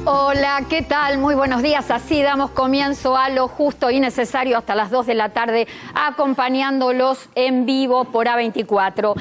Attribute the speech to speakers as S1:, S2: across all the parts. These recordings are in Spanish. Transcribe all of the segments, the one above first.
S1: Hola, ¿qué tal? Muy buenos días. Así damos comienzo a lo justo y necesario hasta las 2 de la tarde, acompañándolos en vivo por A24.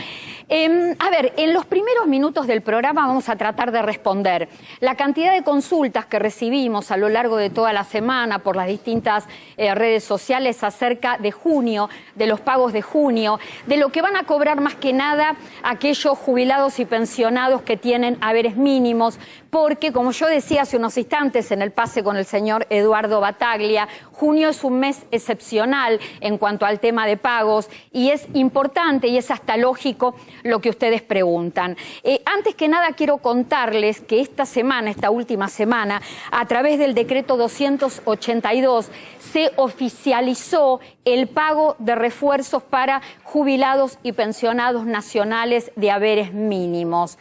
S1: A ver, en los primeros minutos del programa vamos a tratar de responder la cantidad de consultas que recibimos a lo largo de toda la semana por las distintas redes sociales acerca de junio, de los pagos de junio, de lo que van a cobrar más que nada aquellos jubilados y pensionados que tienen haberes mínimos, porque como yo decía hace unos instantes en el pase con el señor Eduardo Battaglia, junio es un mes excepcional en cuanto al tema de pagos y es importante y es hasta lógico lo que ustedes preguntan. Antes que nada quiero contarles que esta última semana, a través del decreto 282, se oficializó el pago de refuerzos para jubilados y pensionados nacionales de haberes mínimos.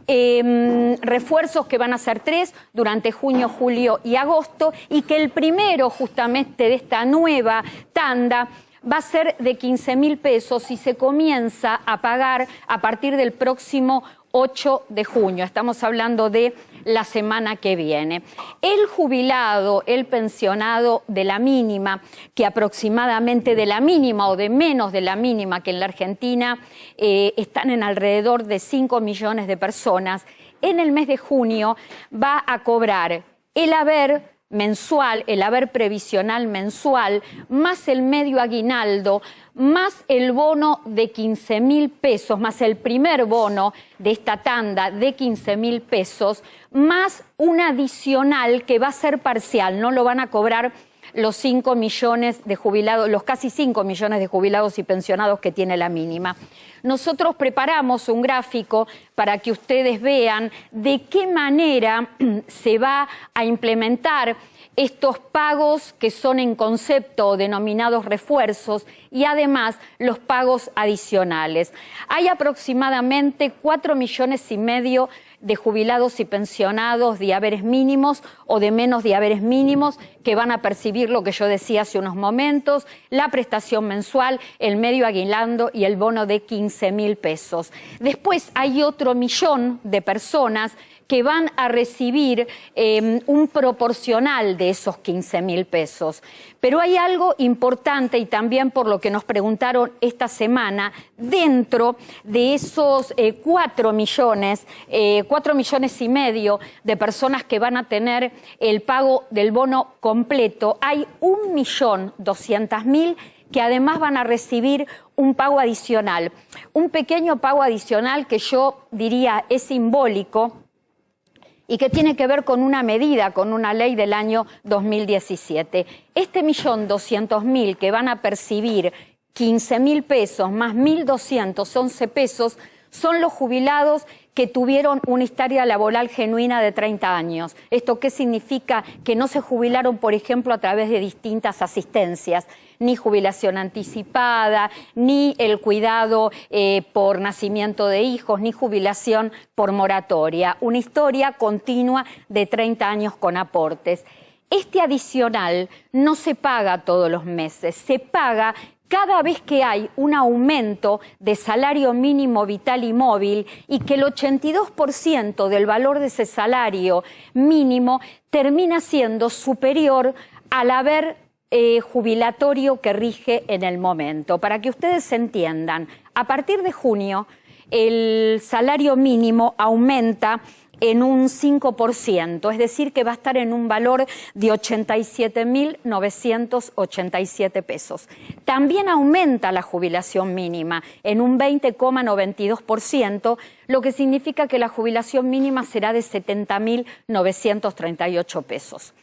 S1: Refuerzos que van a ser 3 durante junio, julio y agosto, y que el primero justamente de esta nueva tanda va a ser de 15.000 pesos y se comienza a pagar a partir del próximo 8 de junio. Estamos hablando de la semana que viene. El jubilado, el pensionado de la mínima, que aproximadamente de la mínima o de menos de la mínima, que en la Argentina están en alrededor de 5 millones de personas, en el mes de junio va a cobrar el haber mensual, el haber previsional mensual, más el medio aguinaldo, más el bono de 15.000 pesos, más el primer bono de esta tanda de 15.000 pesos, más un adicional que va a ser parcial, no lo van a cobrar los 5 millones de jubilados, los casi 5 millones de jubilados y pensionados que tiene la mínima. Nosotros preparamos un gráfico para que ustedes vean de qué manera se va a implementar estos pagos que son en concepto denominados refuerzos y además los pagos adicionales. Hay aproximadamente 4,5 millones de jubilados y pensionados de haberes mínimos o de menos de haberes mínimos que van a percibir lo que yo decía hace unos momentos, la prestación mensual, el medio aguinaldo y el bono de 15.000 pesos. Después hay otro millón de personas que van a recibir un proporcional de esos 15.000 pesos. Pero hay algo importante y también por lo que nos preguntaron esta semana, dentro de esos 4 millones y medio de personas que van a tener el pago del bono completo, hay 1.200.000 que además van a recibir un pago adicional, un pequeño pago adicional que yo diría es simbólico, y que tiene que ver con una medida, con una ley del año 2017. Este 1.200.000 que van a percibir 15.000 pesos más 1.211 pesos son los jubilados que tuvieron una historia laboral genuina de 30 años. ¿Esto qué significa? Que no se jubilaron, por ejemplo, a través de distintas asistencias, ni jubilación anticipada, ni el cuidado por nacimiento de hijos, ni jubilación por moratoria. Una historia continua de 30 años con aportes. Este adicional no se paga todos los meses, se paga cada vez que hay un aumento de salario mínimo vital y móvil y que el 82% del valor de ese salario mínimo termina siendo superior al haber jubilatorio que rige en el momento. Para que ustedes entiendan, a partir de junio el salario mínimo aumenta en un 5%, es decir, que va a estar en un valor de 87.987 pesos. También aumenta la jubilación mínima en un 20,92%, lo que significa que la jubilación mínima será de 70.938 pesos.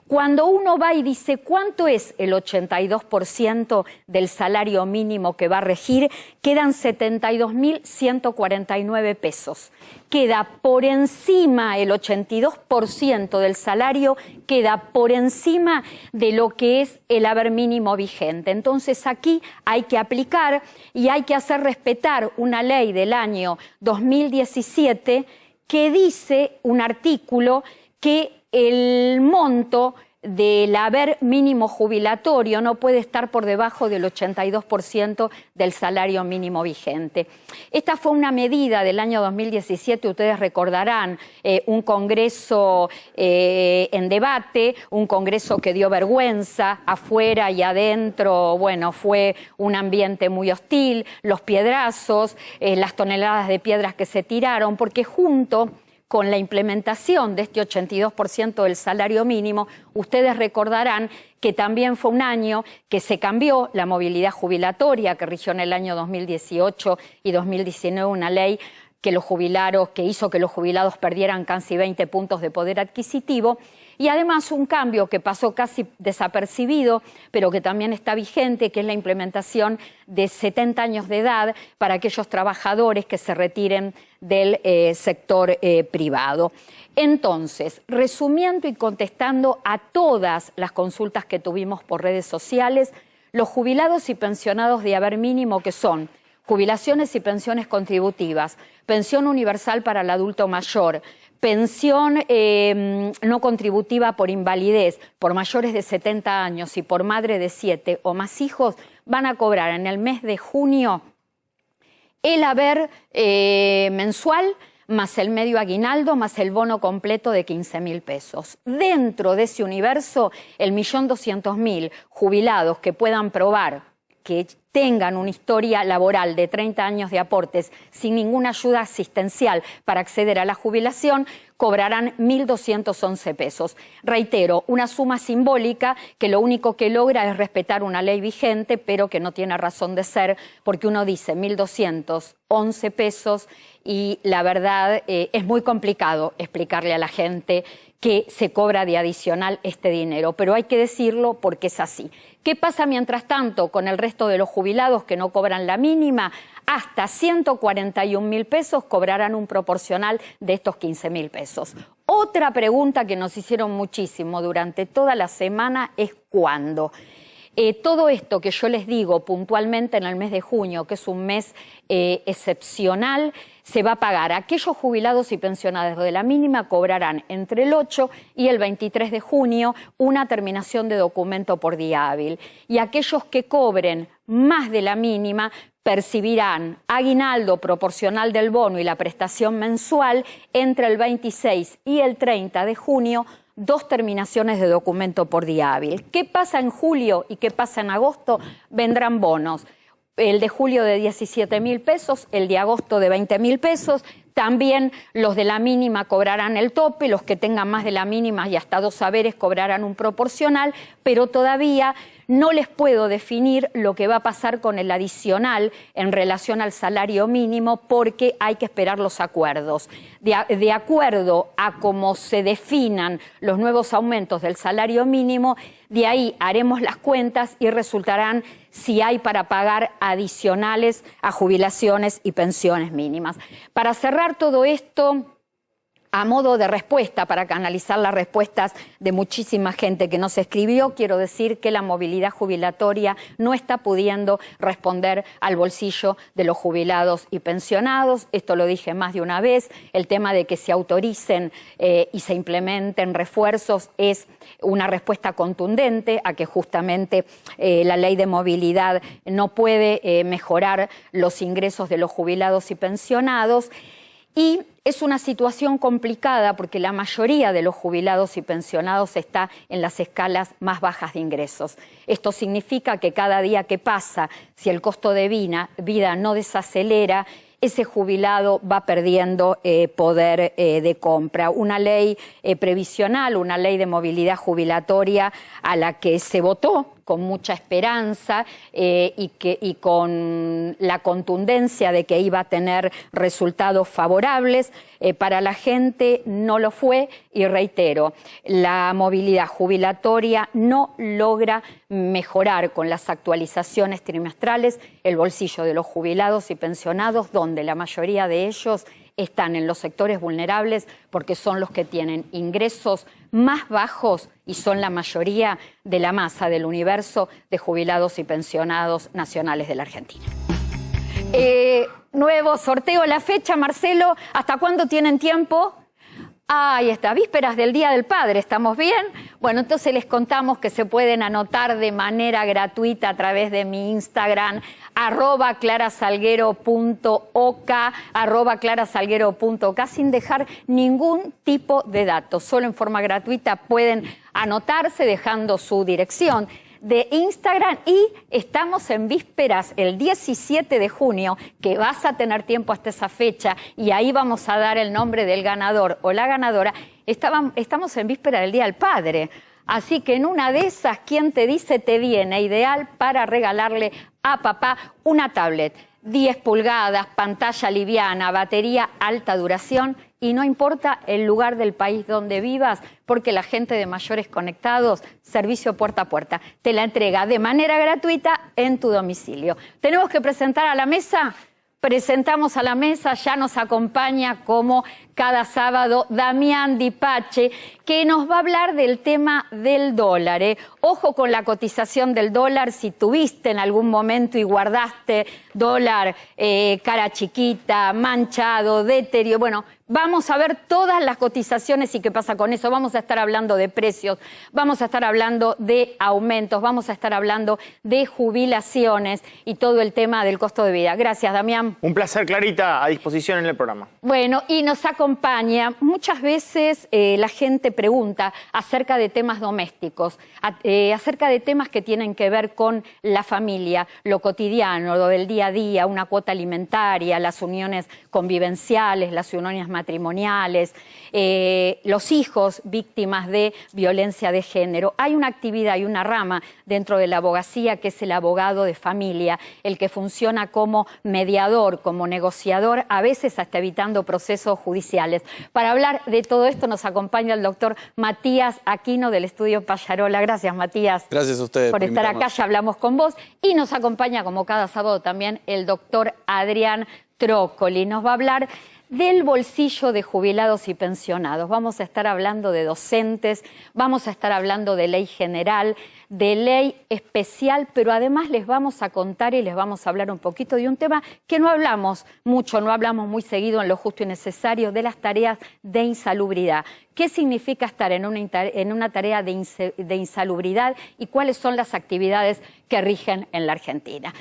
S1: Cuando uno va y dice cuánto es el 82% del salario mínimo que va a regir, quedan 72.149 pesos. Queda por encima, el 82% del salario queda por encima de lo que es el haber mínimo vigente. Entonces aquí hay que aplicar y hay que hacer respetar una ley del año 2017 que dice un artículo que el monto del haber mínimo jubilatorio no puede estar por debajo del 82% del salario mínimo vigente. Esta fue una medida del año 2017, ustedes recordarán, un congreso en debate, un congreso que dio vergüenza, afuera y adentro, bueno, fue un ambiente muy hostil, los piedrazos, las toneladas de piedras que se tiraron, porque junto con la implementación de este 82% del salario mínimo, ustedes recordarán que también fue un año que se cambió la movilidad jubilatoria que rigió en el año 2018 y 2019, una ley que hizo que los jubilados perdieran casi 20 puntos de poder adquisitivo. Y además un cambio que pasó casi desapercibido, pero que también está vigente, que es la implementación de 70 años de edad para aquellos trabajadores que se retiren del sector privado. Entonces, resumiendo y contestando a todas las consultas que tuvimos por redes sociales, los jubilados y pensionados de haber mínimo, que son jubilaciones y pensiones contributivas, pensión universal para el adulto mayor, pensión no contributiva por invalidez, por mayores de 70 años y por madre de 7 o más hijos, van a cobrar en el mes de junio el haber mensual, más el medio aguinaldo, más el bono completo de 15.000 pesos. Dentro de ese universo, el 1.200.000 jubilados que puedan probar que tengan una historia laboral de 30 años de aportes sin ninguna ayuda asistencial para acceder a la jubilación, cobrarán 1.211 pesos. Reitero, una suma simbólica que lo único que logra es respetar una ley vigente, pero que no tiene razón de ser, porque uno dice 1.211 pesos y la verdad es muy complicado explicarle a la gente que se cobra de adicional este dinero, pero hay que decirlo porque es así. ¿Qué pasa mientras tanto con el resto de los jubilados que no cobran la mínima? Hasta 141.000 pesos cobrarán un proporcional de estos 15.000 pesos. Otra pregunta que nos hicieron muchísimo durante toda la semana es ¿cuándo? Todo esto que yo les digo puntualmente en el mes de junio, que es un mes excepcional, se va a pagar. Aquellos jubilados y pensionados de la mínima cobrarán entre el 8 y el 23 de junio una terminación de documento por día hábil. Y aquellos que cobren más de la mínima percibirán aguinaldo proporcional del bono y la prestación mensual entre el 26 y el 30 de junio, 2 terminaciones de documento por día hábil. ¿Qué pasa en julio y qué pasa en agosto? Vendrán bonos. El de julio de 17.000 pesos, el de agosto de 20.000 pesos. También los de la mínima cobrarán el tope, los que tengan más de la mínima y hasta 2 haberes cobrarán un proporcional, pero todavía no les puedo definir lo que va a pasar con el adicional en relación al salario mínimo porque hay que esperar los acuerdos. De acuerdo a cómo se definan los nuevos aumentos del salario mínimo, de ahí haremos las cuentas y resultarán si hay para pagar adicionales a jubilaciones y pensiones mínimas. Para cerrar todo esto, a modo de respuesta, para canalizar las respuestas de muchísima gente que nos escribió, quiero decir que la movilidad jubilatoria no está pudiendo responder al bolsillo de los jubilados y pensionados. Esto lo dije más de una vez. El tema de que se autoricen y se implementen refuerzos es una respuesta contundente a que justamente la ley de movilidad no puede mejorar los ingresos de los jubilados y pensionados. Y es una situación complicada porque la mayoría de los jubilados y pensionados está en las escalas más bajas de ingresos. Esto significa que cada día que pasa, si el costo de vida no desacelera, ese jubilado va perdiendo poder de compra. Una ley previsional, una ley de movilidad jubilatoria a la que se votó con mucha esperanza y con la contundencia de que iba a tener resultados favorables, para la gente no lo fue y reitero, la movilidad jubilatoria no logra mejorar con las actualizaciones trimestrales el bolsillo de los jubilados y pensionados, donde la mayoría de ellos están en los sectores vulnerables porque son los que tienen ingresos más bajos y son la mayoría de la masa del universo de jubilados y pensionados nacionales de la Argentina. Nuevo sorteo, la fecha, Marcelo, ¿hasta cuándo tienen tiempo? Ahí está, vísperas del Día del Padre, ¿estamos bien? Bueno, entonces les contamos que se pueden anotar de manera gratuita a través de mi Instagram, @clarasalguero.ok, @clarasalguero.ok, sin dejar ningún tipo de datos. Solo en forma gratuita pueden anotarse dejando su dirección de Instagram, y estamos en vísperas, el 17 de junio, que vas a tener tiempo hasta esa fecha, y ahí vamos a dar el nombre del ganador o la ganadora. Estamos en víspera del Día del Padre, así que en una de esas, ¿quién te dice te viene ideal para regalarle a papá una tablet? 10 pulgadas, pantalla liviana, batería alta duración, y no importa el lugar del país donde vivas, porque la gente de Mayores Conectados, servicio puerta a puerta, te la entrega de manera gratuita en tu domicilio. Tenemos que presentar a la mesa. Presentamos a la mesa, ya nos acompaña como cada sábado Damián Di Pace, que nos va a hablar del tema del dólar. Ojo con la cotización del dólar, si tuviste en algún momento y guardaste dólar cara chiquita, manchado, deterioro, bueno, vamos a ver todas las cotizaciones y qué pasa con eso. Vamos a estar hablando de precios, vamos a estar hablando de aumentos, vamos a estar hablando de jubilaciones y todo el tema del costo de vida. Gracias, Damián.
S2: Un placer, Clarita, a disposición en el programa.
S1: Bueno, y nos acompaña, muchas veces la gente pregunta acerca de temas domésticos, acerca de temas que tienen que ver con la familia, lo cotidiano, lo del día a día, una cuota alimentaria, las uniones convivenciales, las uniones matrimoniales, los hijos víctimas de violencia de género. Hay una actividad y una rama dentro de la abogacía que es el abogado de familia, el que funciona como mediador, como negociador, a veces hasta evitando procesos judiciales. Para hablar de todo esto nos acompaña el doctor Matías Aquino del Estudio Pallarola. Gracias, Matías.
S3: Gracias a ustedes
S1: por estar acá, ya hablamos con vos. Y nos acompaña como cada sábado también el doctor Adrián Trócoli. Nos va a hablar del bolsillo de jubilados y pensionados. Vamos a estar hablando de docentes, vamos a estar hablando de ley general, de ley especial, pero además les vamos a contar y les vamos a hablar un poquito de un tema que no hablamos mucho, no hablamos muy seguido en Lo Justo y Necesario, de las tareas de insalubridad. ¿Qué significa estar en una tarea de insalubridad y cuáles son las actividades que rigen en la Argentina?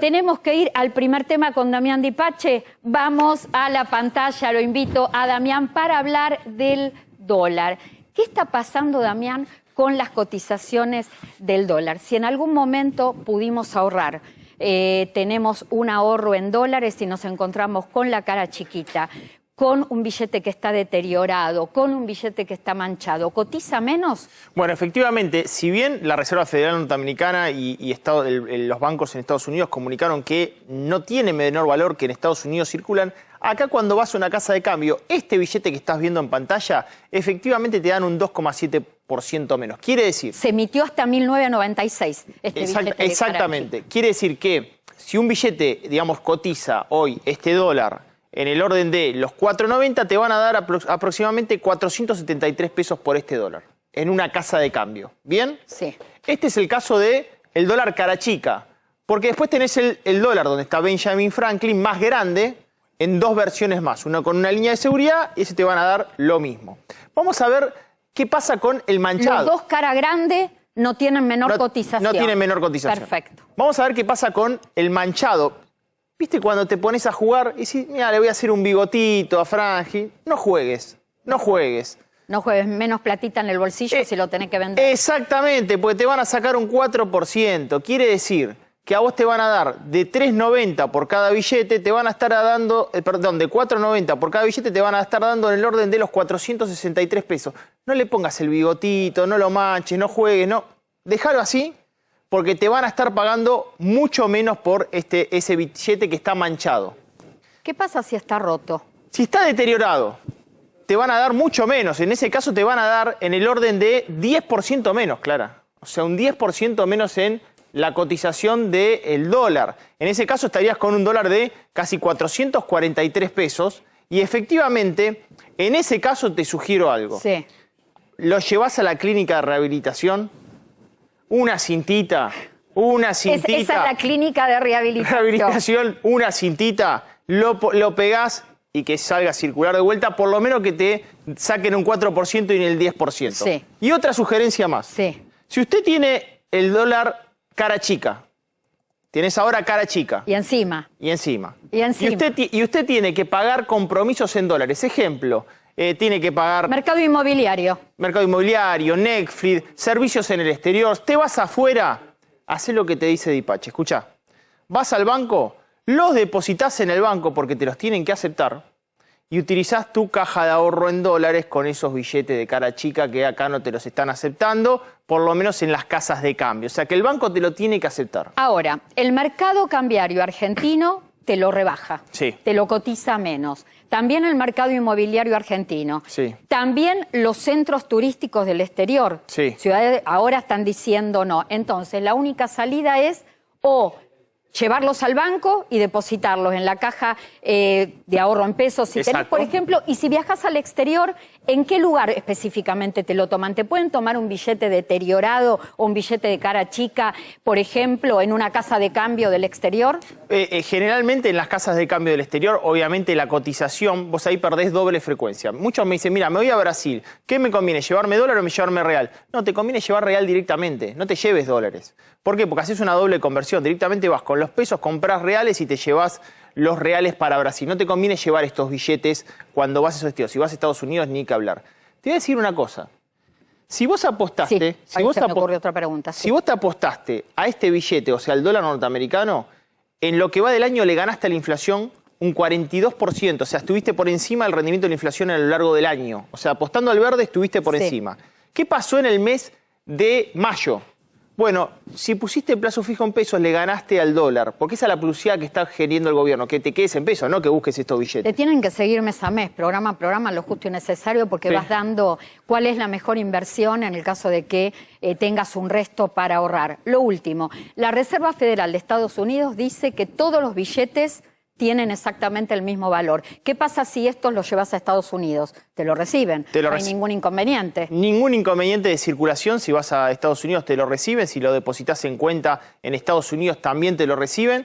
S1: Tenemos que ir al primer tema con Damián Di Pace. Vamos a la pantalla, lo invito a Damián para hablar del dólar. ¿Qué está pasando, Damián, con las cotizaciones del dólar? Si en algún momento pudimos ahorrar, tenemos un ahorro en dólares y nos encontramos con la cara chiquita, con un billete que está deteriorado, con un billete que está manchado, ¿cotiza menos?
S2: Bueno, efectivamente, si bien la Reserva Federal Norteamericana y los bancos en Estados Unidos comunicaron que no tiene menor valor que en Estados Unidos circulan, acá cuando vas a una casa de cambio, este billete que estás viendo en pantalla, efectivamente te dan un 2,7% menos. Quiere decir...
S1: Se emitió hasta 1996 este billete.
S2: Exactamente. Quiere decir que si un billete, digamos, cotiza hoy este dólar en el orden de los 4,90, te van a dar aproximadamente 473 pesos por este dólar en una casa de cambio. ¿Bien?
S1: Sí.
S2: Este es el caso del dólar cara chica, porque después tenés el dólar donde está Benjamin Franklin más grande en dos versiones más, una con una línea de seguridad y ese te van a dar lo mismo. Vamos a ver qué pasa con el manchado.
S1: Los dos cara grande no tienen menor cotización.
S2: No tienen menor cotización.
S1: Perfecto.
S2: Vamos a ver qué pasa con el manchado. ¿Viste cuando te pones a jugar y decís, mira, le voy a hacer un bigotito a Franji? No juegues, no juegues.
S1: No juegues, menos platita en el bolsillo si lo tenés que vender.
S2: Exactamente, porque te van a sacar un 4%. Quiere decir que a vos te van a dar de 3,90 por cada billete, te van a estar dando, de 4,90 por cada billete, te van a estar dando en el orden de los 463 pesos. No le pongas el bigotito, no lo manches, no juegues, no. Déjalo así, porque te van a estar pagando mucho menos por ese billete que está manchado.
S1: ¿Qué pasa si está roto?
S2: Si está deteriorado, te van a dar mucho menos. En ese caso te van a dar en el orden de 10% menos, Clara. O sea, un 10% menos en la cotización del dólar. En ese caso estarías con un dólar de casi 443 pesos. Y efectivamente, en ese caso te sugiero algo.
S1: Sí.
S2: Lo llevas a la clínica de rehabilitación. Una cintita.
S1: Esa es la clínica de rehabilitación.
S2: Una cintita, lo pegás y que salga a circular de vuelta, por lo menos que te saquen un 4% y en el 10%.
S1: Sí.
S2: Y otra sugerencia más.
S1: Sí.
S2: Si usted tiene el dólar cara chica, tienes ahora cara chica.
S1: Y encima.
S2: Y encima.
S1: Y encima.
S2: Y usted tiene que pagar compromisos en dólares. Ejemplo, tiene que pagar
S1: Mercado inmobiliario.
S2: mercado inmobiliario, Netflix, servicios en el exterior. Te vas afuera, hacé lo que te dice Dipache. Escuchá, vas al banco, los depositas en el banco porque te los tienen que aceptar y utilizás tu caja de ahorro en dólares con esos billetes de cara chica que acá no te los están aceptando, por lo menos en las casas de cambio. O sea que el banco te lo tiene que aceptar.
S1: Ahora, el mercado cambiario argentino te lo rebaja,
S2: Sí.
S1: te lo cotiza menos. También el mercado inmobiliario argentino.
S2: Sí.
S1: También los centros turísticos del exterior.
S2: Sí.
S1: Ciudades ahora están diciendo no. Entonces, la única salida es o llevarlos al banco y depositarlos en la caja de ahorro en pesos, si tenés,
S2: Exacto.
S1: por ejemplo, y si viajas al exterior, ¿en qué lugar específicamente te lo toman? ¿Te pueden tomar un billete deteriorado o un billete de cara chica, por ejemplo, en una casa de cambio del exterior?
S2: Generalmente en las casas de cambio del exterior, obviamente la cotización, vos ahí perdés doble frecuencia. Muchos me dicen, mira, me voy a Brasil, ¿qué me conviene, llevarme dólar o llevarme real? No, te conviene llevar real directamente, no te lleves dólares. ¿Por qué? Porque haces una doble conversión, directamente vas con los pesos, compras reales y te llevas los reales para Brasil. No te conviene llevar estos billetes cuando vas a esos destinos. Si vas a Estados Unidos, ni que hablar. Te voy a decir una cosa. Si vos apostaste...
S1: Sí, ahí se me ocurrió otra pregunta.
S2: Si vos te apostaste a este billete, o sea, al dólar norteamericano, en lo que va del año le ganaste a la inflación un 42%. O sea, estuviste por encima del rendimiento de la inflación a lo largo del año. O sea, apostando al verde estuviste por encima. ¿Qué pasó en el mes de mayo? Bueno, si pusiste plazo fijo en pesos, le ganaste al dólar, porque esa es la publicidad que está geriendo el gobierno, que te quedes en pesos, no que busques estos billetes.
S1: Te tienen que seguir mes a mes, programa a programa, lo justo y necesario, porque
S2: Sí.
S1: vas dando cuál es la mejor inversión en el caso de que tengas un resto para ahorrar. Lo último, la Reserva Federal de Estados Unidos dice que todos los billetes tienen exactamente el mismo valor. ¿Qué pasa si estos los llevas a Estados Unidos? Te lo reciben, no hay ningún inconveniente.
S2: Ningún inconveniente de circulación. Si vas a Estados Unidos te lo reciben, si lo depositas en cuenta en Estados Unidos también te lo reciben.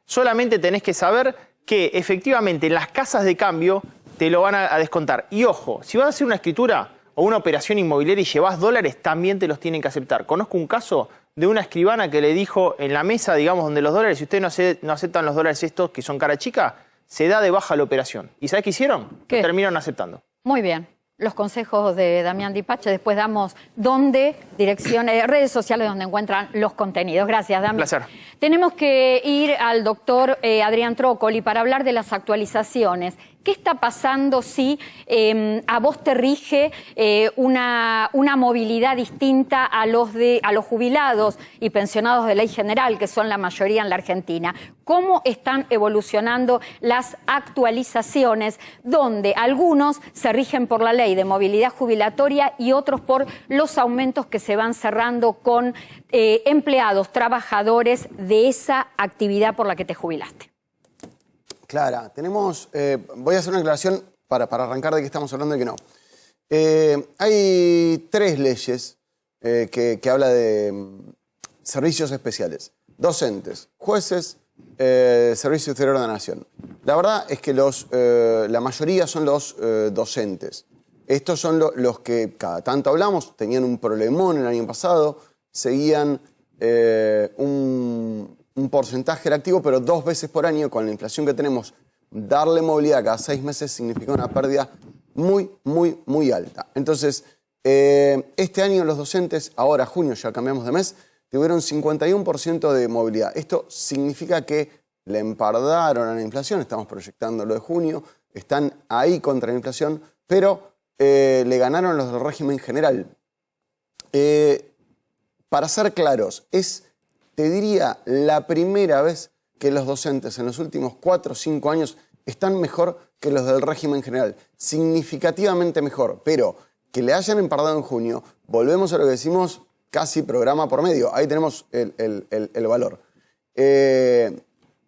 S2: Solamente tenés que saber que efectivamente en las casas de cambio te lo van a descontar. Y ojo, si vas a hacer una escritura o una operación inmobiliaria y llevas dólares, también te los tienen que aceptar. Conozco un caso de una escribana que le dijo en la mesa, digamos, donde los dólares, si ustedes no aceptan los dólares estos que son cara chica, se da de baja la operación. ¿Y sabés qué hicieron?
S1: ¿Qué?
S2: Terminaron aceptando.
S1: Muy bien. Los consejos de Damián Dipache. Después damos direcciones, redes sociales donde encuentran los contenidos. Gracias, Damián.
S2: Placer.
S1: Tenemos que ir al doctor Adrián Trócoli para hablar de las actualizaciones. ¿Qué está pasando si a vos te rige una movilidad distinta a los jubilados y pensionados de ley general, que son la mayoría en la Argentina? ¿Cómo están evolucionando las actualizaciones, donde algunos se rigen por la ley de movilidad jubilatoria y otros por los aumentos que se van cerrando con empleados, trabajadores de esa actividad por la que te jubilaste?
S3: Clara, voy a hacer una aclaración para arrancar de qué estamos hablando y qué no. Hay 3 leyes que habla de servicios especiales. Docentes, jueces, Servicio Exterior de la Nación. La verdad es que la mayoría son los docentes. Estos son los que cada tanto hablamos, tenían un problemón el año pasado, seguían un porcentaje activo, pero 2 veces por año, con la inflación que tenemos, darle movilidad cada 6 meses significa una pérdida muy, muy, muy alta. Entonces, este año los docentes, ahora junio, ya cambiamos de mes, tuvieron 51% de movilidad. Esto significa que le empardaron a la inflación, estamos proyectando lo de junio, están ahí contra la inflación, pero le ganaron los del régimen general. Para ser claros, te diría, la primera vez que los docentes en los últimos 4 o 5 años están mejor que los del régimen general. Significativamente mejor, pero que le hayan empardado en junio, volvemos a lo que decimos casi programa por medio. Ahí tenemos el valor.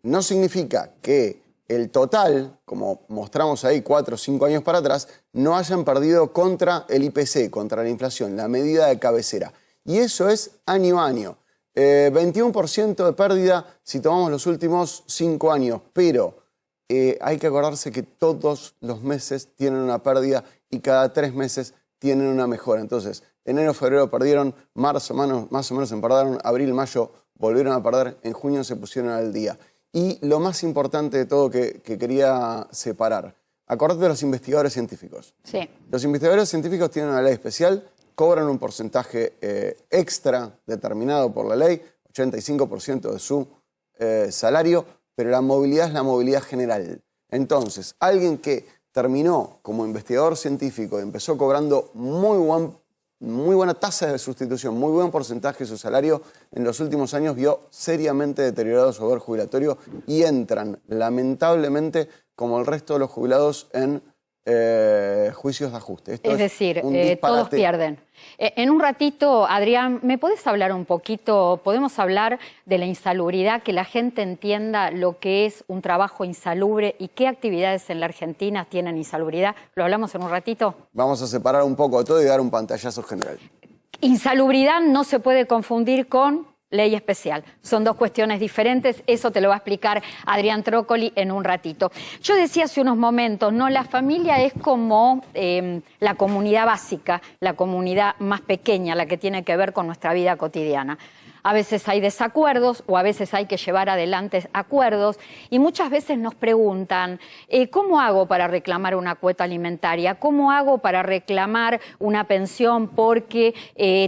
S3: No significa que el total, como mostramos ahí 4 o 5 años para atrás, no hayan perdido contra el IPC, contra la inflación, la medida de cabecera. Y eso es año a año. 21% de pérdida si tomamos los últimos 5 años, pero hay que acordarse que todos los meses tienen una pérdida y cada 3 meses tienen una mejora. Entonces, enero, febrero perdieron, marzo más o menos empataron, abril, mayo volvieron a perder, en junio se pusieron al día. Y lo más importante de todo que quería separar, acordate de los investigadores científicos.
S1: Sí.
S3: Los investigadores científicos tienen una ley especial, cobran un porcentaje extra determinado por la ley, 85% de su salario, pero la movilidad es la movilidad general. Entonces, alguien que terminó como investigador científico y empezó cobrando muy buena tasa de sustitución, muy buen porcentaje de su salario, en los últimos años vio seriamente deteriorado su haber jubilatorio y entran, lamentablemente, como el resto de los jubilados, en juicios de ajuste.
S1: Es decir, todos pierden. En un ratito, Adrián, ¿me podés hablar un poquito? ¿Podemos hablar de la insalubridad? Que la gente entienda lo que es un trabajo insalubre y qué actividades en la Argentina tienen insalubridad. ¿Lo hablamos en un ratito?
S3: Vamos a separar un poco de todo y dar un pantallazo general.
S1: Insalubridad no se puede confundir con ley especial. Son dos cuestiones diferentes. Eso te lo va a explicar Adrián Trócoli en un ratito. Yo decía hace unos momentos, ¿no? La familia es como la comunidad básica, la comunidad más pequeña, la que tiene que ver con nuestra vida cotidiana. A veces hay desacuerdos o a veces hay que llevar adelante acuerdos y muchas veces nos preguntan, ¿cómo hago para reclamar una cuota alimentaria? ¿Cómo hago para reclamar una pensión porque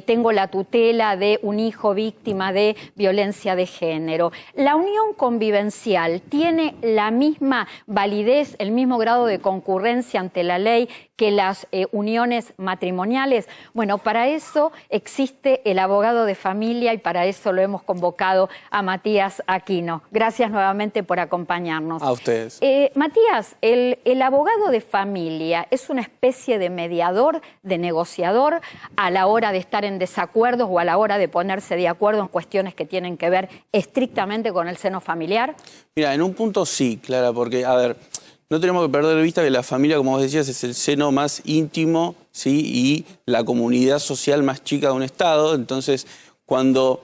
S1: tengo la tutela de un hijo víctima de violencia de género? La unión convivencial tiene la misma validez, el mismo grado de concurrencia ante la ley que las uniones matrimoniales. Bueno, para eso existe el abogado de familia y para eso lo hemos convocado a Matías Aquino. Gracias nuevamente por acompañarnos.
S4: A ustedes.
S1: Matías, el abogado de familia es una especie de mediador, de negociador a la hora de estar en desacuerdos o a la hora de ponerse de acuerdo en cuestiones que tienen que ver estrictamente con el seno familiar.
S4: Mira, en un punto sí, Clara, porque, a ver, no tenemos que perder de vista que la familia, como vos decías, es el seno más íntimo, ¿sí? Y la comunidad social más chica de un Estado. Entonces, cuando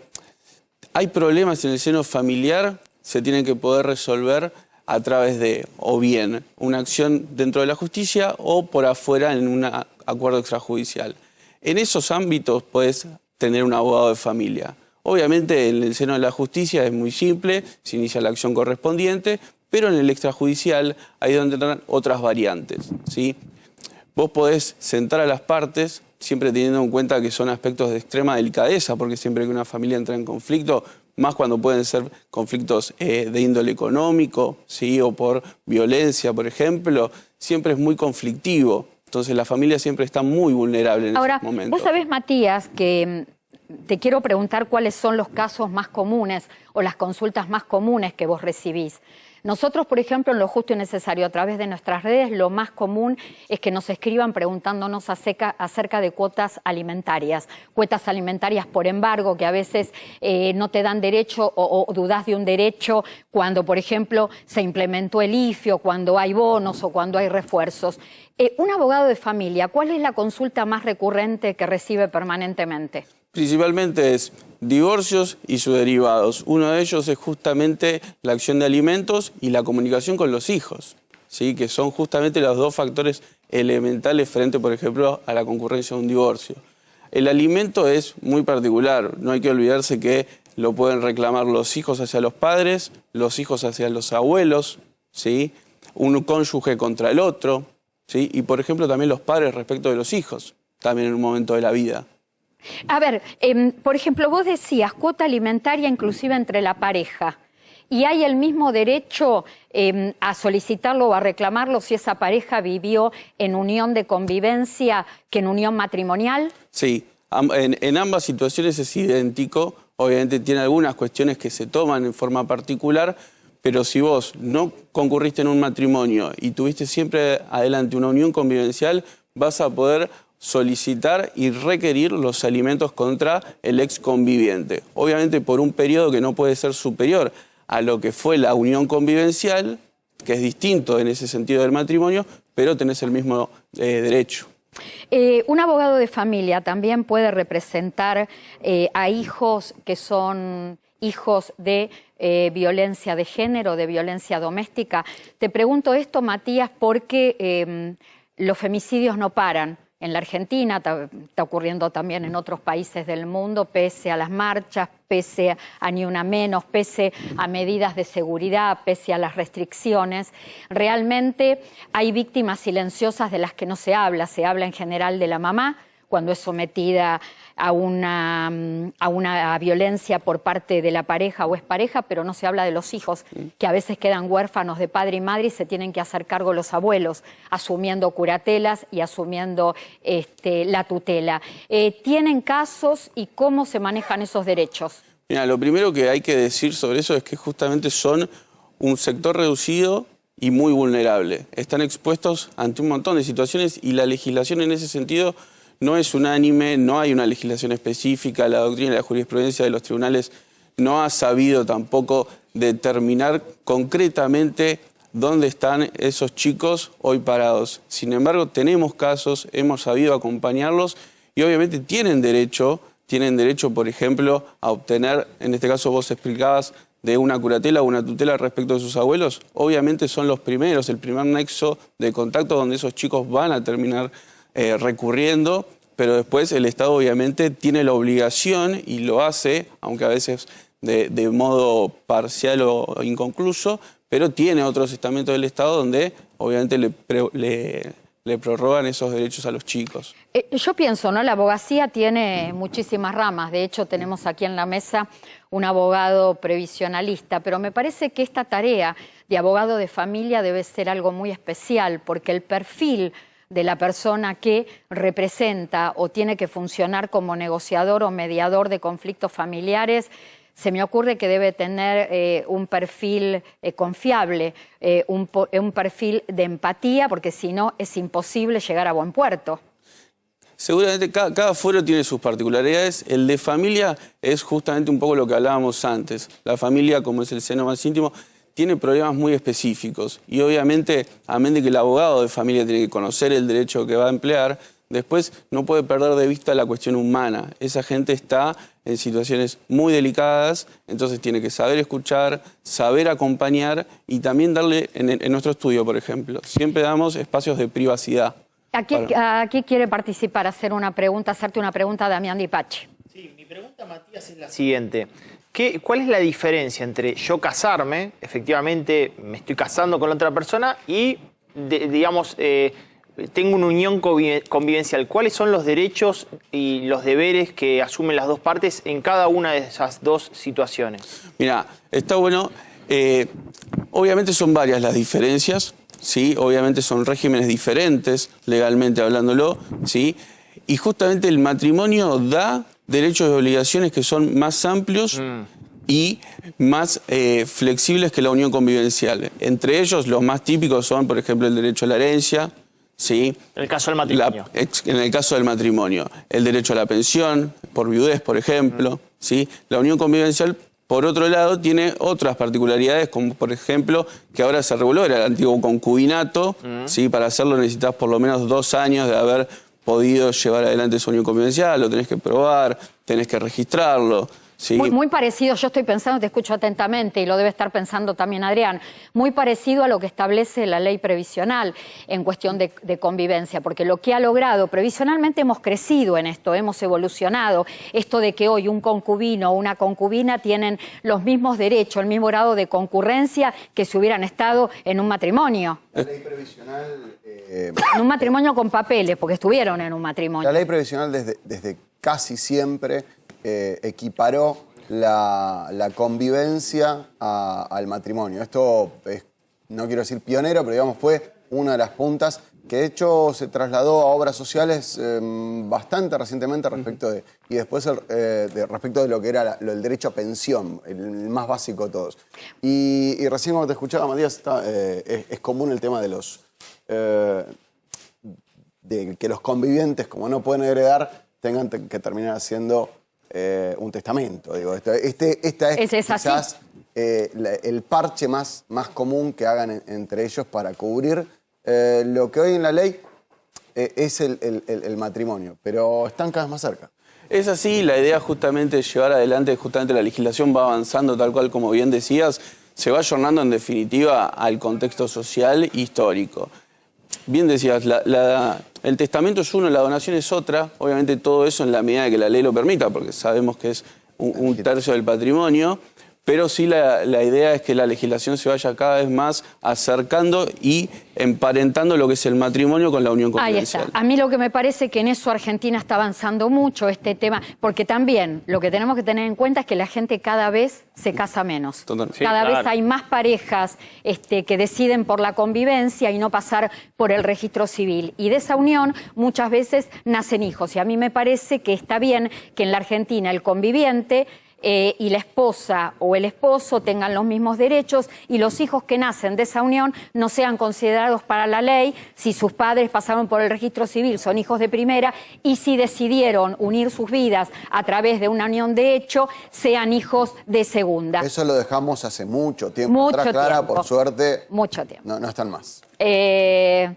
S4: hay problemas en el seno familiar, se tienen que poder resolver a través de, o bien, una acción dentro de la justicia o por afuera en un acuerdo extrajudicial. En esos ámbitos puedes tener un abogado de familia. Obviamente, en el seno de la justicia es muy simple, se inicia la acción correspondiente, pero en el extrajudicial ahí es donde entran otras variantes, ¿sí? Vos podés sentar a las partes, siempre teniendo en cuenta que son aspectos de extrema delicadeza, porque siempre que una familia entra en conflicto, más cuando pueden ser conflictos de índole económico, ¿sí? O por violencia, por ejemplo, siempre es muy conflictivo. Entonces la familia siempre está muy vulnerable en esos momentos.
S1: Vos sabés, Matías, que te quiero preguntar cuáles son los casos más comunes o las consultas más comunes que vos recibís. Nosotros, por ejemplo, en Lo Justo y Necesario, a través de nuestras redes, lo más común es que nos escriban preguntándonos acerca de cuotas alimentarias por embargo, que a veces no te dan derecho o dudás de un derecho cuando, por ejemplo, se implementó el IFE, o cuando hay bonos o cuando hay refuerzos. Un abogado de familia, ¿cuál es la consulta más recurrente que recibe permanentemente?
S4: Principalmente es divorcios y sus derivados. Uno de ellos es justamente la acción de alimentos y la comunicación con los hijos, ¿sí? Que son justamente los dos factores elementales frente, por ejemplo, a la concurrencia de un divorcio. El alimento es muy particular, no hay que olvidarse que lo pueden reclamar los hijos hacia los padres, los hijos hacia los abuelos, ¿sí? Un cónyuge contra el otro, ¿sí? Y, por ejemplo, también los padres respecto de los hijos, también en un momento de la vida.
S1: A ver, por ejemplo, vos decías cuota alimentaria inclusive entre la pareja. ¿Y hay el mismo derecho a solicitarlo o a reclamarlo si esa pareja vivió en unión de convivencia que en unión matrimonial?
S4: Sí, en ambas situaciones es idéntico. Obviamente tiene algunas cuestiones que se toman en forma particular, pero si vos no concurriste en un matrimonio y tuviste siempre adelante una unión convivencial, vas a poder solicitar y requerir los alimentos contra el ex conviviente. Obviamente por un periodo que no puede ser superior a lo que fue la unión convivencial, que es distinto en ese sentido del matrimonio, pero tenés el mismo derecho.
S1: Un abogado de familia también puede representar a hijos que son hijos de violencia de género, de violencia doméstica. Te pregunto esto, Matías, porque los femicidios no paran. En la Argentina, está ocurriendo también en otros países del mundo, pese a las marchas, pese a Ni Una Menos, pese a medidas de seguridad, pese a las restricciones. Realmente hay víctimas silenciosas de las que no se habla en general de la mamá, cuando es sometida a una violencia por parte de la pareja o expareja, pero no se habla de los hijos, que a veces quedan huérfanos de padre y madre y se tienen que hacer cargo los abuelos, asumiendo curatelas y asumiendo la tutela. ¿Tienen casos y cómo se manejan esos derechos?
S4: Mira, lo primero que hay que decir sobre eso es que justamente son un sector reducido y muy vulnerable. Están expuestos ante un montón de situaciones y la legislación en ese sentido no es unánime, no hay una legislación específica, la doctrina y la jurisprudencia de los tribunales no ha sabido tampoco determinar concretamente dónde están esos chicos hoy parados. Sin embargo, tenemos casos, hemos sabido acompañarlos y obviamente tienen derecho, por ejemplo, a obtener, en este caso vos explicabas, de una curatela o una tutela respecto de sus abuelos. Obviamente son los primeros, el primer nexo de contacto donde esos chicos van a terminar recurriendo, pero después el Estado obviamente tiene la obligación y lo hace, aunque a veces de modo parcial o inconcluso, pero tiene otros estamentos del Estado donde obviamente le prorrogan esos derechos a los chicos.
S1: Yo pienso, ¿no? La abogacía tiene muchísimas ramas. De hecho, tenemos aquí en la mesa un abogado previsionalista, pero me parece que esta tarea de abogado de familia debe ser algo muy especial, porque el perfil de la persona que representa o tiene que funcionar como negociador o mediador de conflictos familiares, se me ocurre que debe tener un perfil confiable, un perfil de empatía, porque si no es imposible llegar a buen puerto.
S4: Seguramente cada fuero tiene sus particularidades. El de familia es justamente un poco lo que hablábamos antes. La familia, como es el seno más íntimo, tiene problemas muy específicos y obviamente, amén de que el abogado de familia tiene que conocer el derecho que va a emplear, después no puede perder de vista la cuestión humana. Esa gente está en situaciones muy delicadas, entonces tiene que saber escuchar, saber acompañar y también darle, en nuestro estudio, por ejemplo, siempre damos espacios de privacidad.
S1: Aquí quiere participar, hacerte una pregunta Damián Di Pachi.
S2: Sí, mi pregunta, Matías, es la siguiente. ¿Cuál es la diferencia entre yo casarme, efectivamente me estoy casando con la otra persona, y, digamos, tengo una unión convivencial? ¿Cuáles son los derechos y los deberes que asumen las dos partes en cada una de esas dos situaciones?
S4: Mira, está bueno. Obviamente son varias las diferencias, ¿sí? Obviamente son regímenes diferentes, legalmente hablándolo, ¿sí? Y justamente el matrimonio da derechos y obligaciones que son más amplios y más flexibles que la unión convivencial. Entre ellos, los más típicos son, por ejemplo, el derecho a la herencia, ¿sí?
S2: En el caso del matrimonio.
S4: En el caso del matrimonio. El derecho a la pensión, por viudez, por ejemplo, ¿sí? La unión convivencial, por otro lado, tiene otras particularidades, como por ejemplo, que ahora se reguló, era el antiguo concubinato, ¿sí? Para hacerlo necesitas por lo menos 2 años de haber podido llevar adelante su unión convivencial, lo tenés que probar, tenés que registrarlo. ¿Sí?
S1: Muy parecido, yo estoy pensando, te escucho atentamente y lo debe estar pensando también Adrián, muy parecido a lo que establece la ley previsional en cuestión de convivencia, porque lo que ha logrado, previsionalmente hemos crecido en esto, hemos evolucionado, esto de que hoy un concubino o una concubina tienen los mismos derechos, el mismo grado de concurrencia que si hubieran estado en un matrimonio.
S3: La ley previsional...
S1: en un matrimonio con papeles, porque estuvieron en un matrimonio.
S3: La ley previsional desde casi siempre equiparó la convivencia al matrimonio. Esto es, no quiero decir pionero, pero digamos fue una de las puntas que de hecho se trasladó a obras sociales bastante recientemente respecto de, y después respecto de lo que era el derecho a pensión, el más básico de todos. Y recién cuando te escuchaba, Matías, es común el tema de los... de que los convivientes, como no pueden heredar, tengan que terminar haciendo un testamento. Digo, esta es quizás el parche más común que hagan entre ellos para cubrir lo que hoy en la ley es el matrimonio, pero están cada vez más cerca.
S4: Es así, la idea justamente es llevar adelante, justamente la legislación va avanzando tal cual como bien decías, se va ayornando en definitiva al contexto social e histórico. Bien decías, el testamento es uno, la donación es otra, obviamente todo eso en la medida de que la ley lo permita, porque sabemos que es un tercio del patrimonio, pero sí la idea es que la legislación se vaya cada vez más acercando y emparentando lo que es el matrimonio con la unión convivencial.
S1: Ahí está. A mí lo que me parece que en eso Argentina está avanzando mucho, este tema, porque también lo que tenemos que tener en cuenta es que la gente cada vez se casa menos.
S4: Totalmente.
S1: Cada vez hay más parejas que deciden por la convivencia y no pasar por el registro civil. Y de esa unión muchas veces nacen hijos. Y a mí me parece que está bien que en la Argentina el conviviente y la esposa o el esposo tengan los mismos derechos y los hijos que nacen de esa unión no sean considerados para la ley si sus padres pasaron por el registro civil, son hijos de primera, y si decidieron unir sus vidas a través de una unión de hecho, sean hijos de segunda.
S3: Eso lo dejamos hace mucho tiempo atrás, Clara, por suerte.
S1: Mucho tiempo.
S3: No están más.
S1: De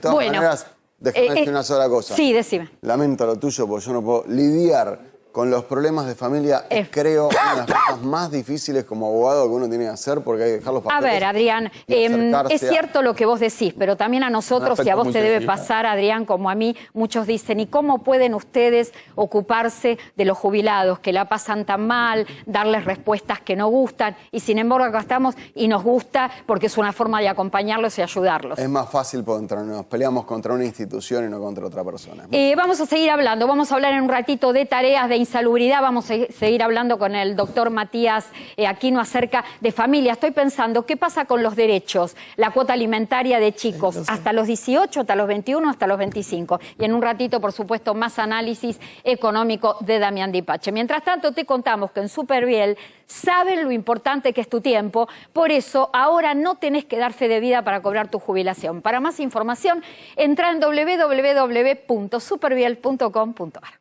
S3: todas maneras, déjame decir una sola cosa.
S1: Sí, decime.
S3: Lamento lo tuyo porque yo no puedo lidiar con los problemas de familia. Creo una de las cosas más difíciles como abogado que uno tiene que hacer porque hay que dejar los papeles.
S1: A ver, Adrián, es cierto lo que vos decís, pero también a nosotros, y a vos te debe pasar, Adrián, como a mí, muchos dicen, ¿y cómo pueden ustedes ocuparse de los jubilados que la pasan tan mal, darles respuestas que no gustan? Y sin embargo acá estamos y nos gusta porque es una forma de acompañarlos y ayudarlos.
S3: Es más fácil porque nos peleamos contra una institución y no contra otra persona.
S1: Vamos a seguir hablando, vamos a hablar en un ratito de tareas de insalubridad, vamos a seguir hablando con el doctor Matías Aquino acerca de familia. Estoy pensando, ¿qué pasa con los derechos? La cuota alimentaria de chicos, hasta los 18, hasta los 21, hasta los 25. Y en un ratito, por supuesto, más análisis económico de Damián Dipache. Mientras tanto, te contamos que en Superviel saben lo importante que es tu tiempo, por eso ahora no tenés que dar fe de vida para cobrar tu jubilación. Para más información, entra en www.superviel.com.ar.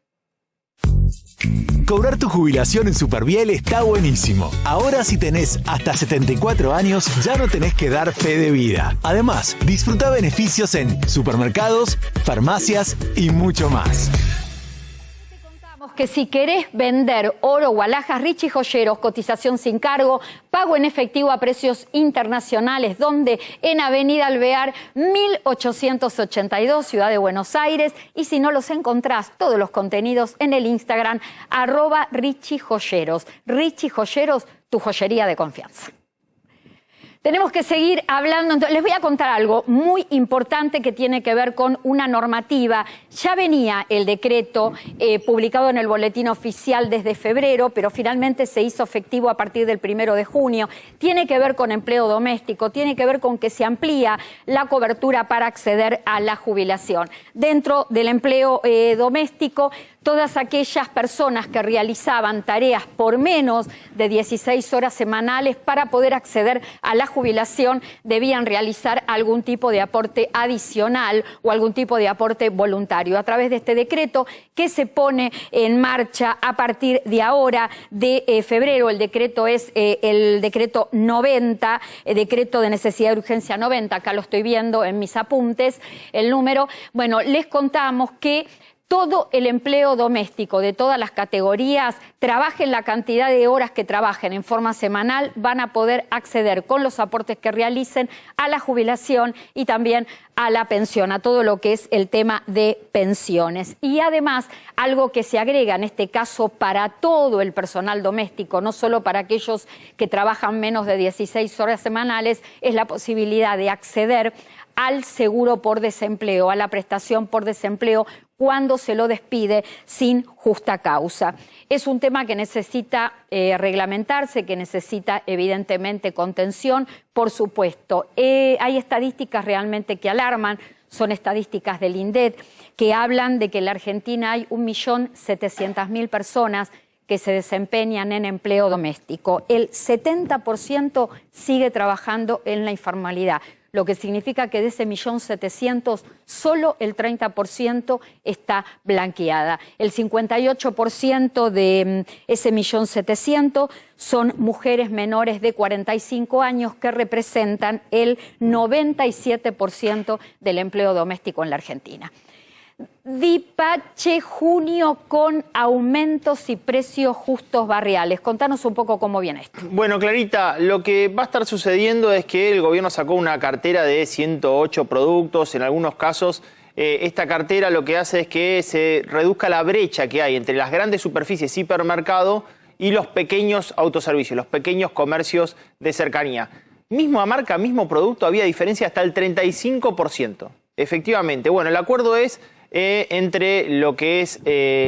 S5: Cobrar tu jubilación en Superviel está buenísimo. Ahora si tenés hasta 74 años, ya no tenés que dar fe de vida. Además, disfruta beneficios en supermercados, farmacias y mucho más.
S1: Que si querés vender oro o alhajas, Richie Joyeros, cotización sin cargo, pago en efectivo a precios internacionales, donde en Avenida Alvear 1882, Ciudad de Buenos Aires, y si no los encontrás, todos los contenidos en el Instagram, @Richie Joyeros. Richie Joyeros, tu joyería de confianza. Tenemos que seguir hablando. Les voy a contar algo muy importante que tiene que ver con una normativa. Ya venía el decreto publicado en el Boletín Oficial desde febrero, pero finalmente se hizo efectivo a partir del 1 de junio. Tiene que ver con empleo doméstico, tiene que ver con que se amplía la cobertura para acceder a la jubilación. Dentro del empleo doméstico, todas aquellas personas que realizaban tareas por menos de 16 horas semanales para poder acceder a la jubilación debían realizar algún tipo de aporte adicional o algún tipo de aporte voluntario. A través de este decreto que se pone en marcha a partir de ahora de febrero, el decreto es el decreto 90, el decreto de necesidad de urgencia 90, acá lo estoy viendo en mis apuntes, el número. Bueno, les contamos que todo el empleo doméstico de todas las categorías, trabajen la cantidad de horas que trabajen en forma semanal, van a poder acceder con los aportes que realicen a la jubilación y también a la pensión, a todo lo que es el tema de pensiones. Y además, algo que se agrega en este caso para todo el personal doméstico, no solo para aquellos que trabajan menos de 16 horas semanales, es la posibilidad de acceder al seguro por desempleo, a la prestación por desempleo, cuando se lo despide sin justa causa. Es un tema que necesita reglamentarse, que necesita evidentemente contención, por supuesto. Hay estadísticas realmente que alarman, son estadísticas del INDEC, que hablan de que en la Argentina hay 1.700.000 personas que se desempeñan en empleo doméstico. El 70% sigue trabajando en la informalidad. lo que significa que de ese 1.700.000, solo el 30% está blanqueada. El 58% de ese 1.700.000 son mujeres menores de 45 años que representan el 97% del empleo doméstico en la Argentina. Dipache, junio con aumentos y precios justos barriales. Contanos un poco cómo viene esto.
S2: Bueno, Clarita, lo que va a estar sucediendo es que el gobierno sacó una cartera de 108 productos. En algunos casos, esta cartera lo que hace es que se reduzca la brecha que hay entre las grandes superficies hipermercado y los pequeños autoservicios, los pequeños comercios de cercanía. Misma marca, mismo producto, había diferencia hasta el 35%. Efectivamente, bueno, el acuerdo es entre lo que es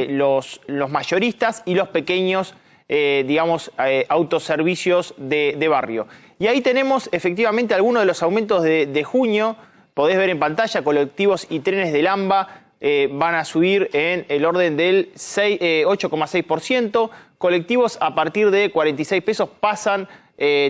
S2: los mayoristas y los pequeños, autoservicios de barrio. Y ahí tenemos efectivamente algunos de los aumentos de junio. Podés ver en pantalla, colectivos y trenes del AMBA van a subir en el orden del 8,6%. Colectivos a partir de 46 pesos pasan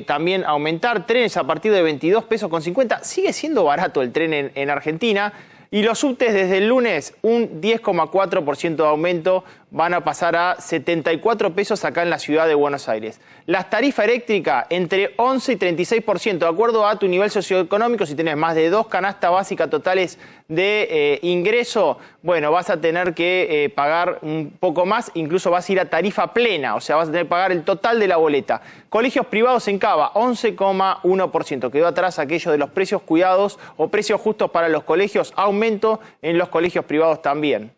S2: también a aumentar. Trenes a partir de 22 pesos con 50. Sigue siendo barato el tren en Argentina. Y los subtes desde el lunes, un 10,4% de aumento, van a pasar a 74 pesos acá en la ciudad de Buenos Aires. Las tarifas eléctricas entre 11 y 36%, de acuerdo a tu nivel socioeconómico. Si tenés más de 2 canastas básicas totales de ingreso, bueno, vas a tener que pagar un poco más, incluso vas a ir a tarifa plena, o sea, vas a tener que pagar el total de la boleta. Colegios privados en Cava, 11,1%, quedó atrás aquello de los precios cuidados o precios justos para los colegios, aumento en los colegios privados también.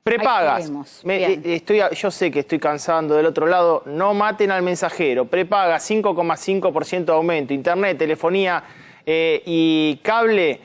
S2: Prepagas, yo sé que estoy cansando del otro lado, no maten al mensajero. Prepaga, 5,5% de aumento. Internet, telefonía y cable,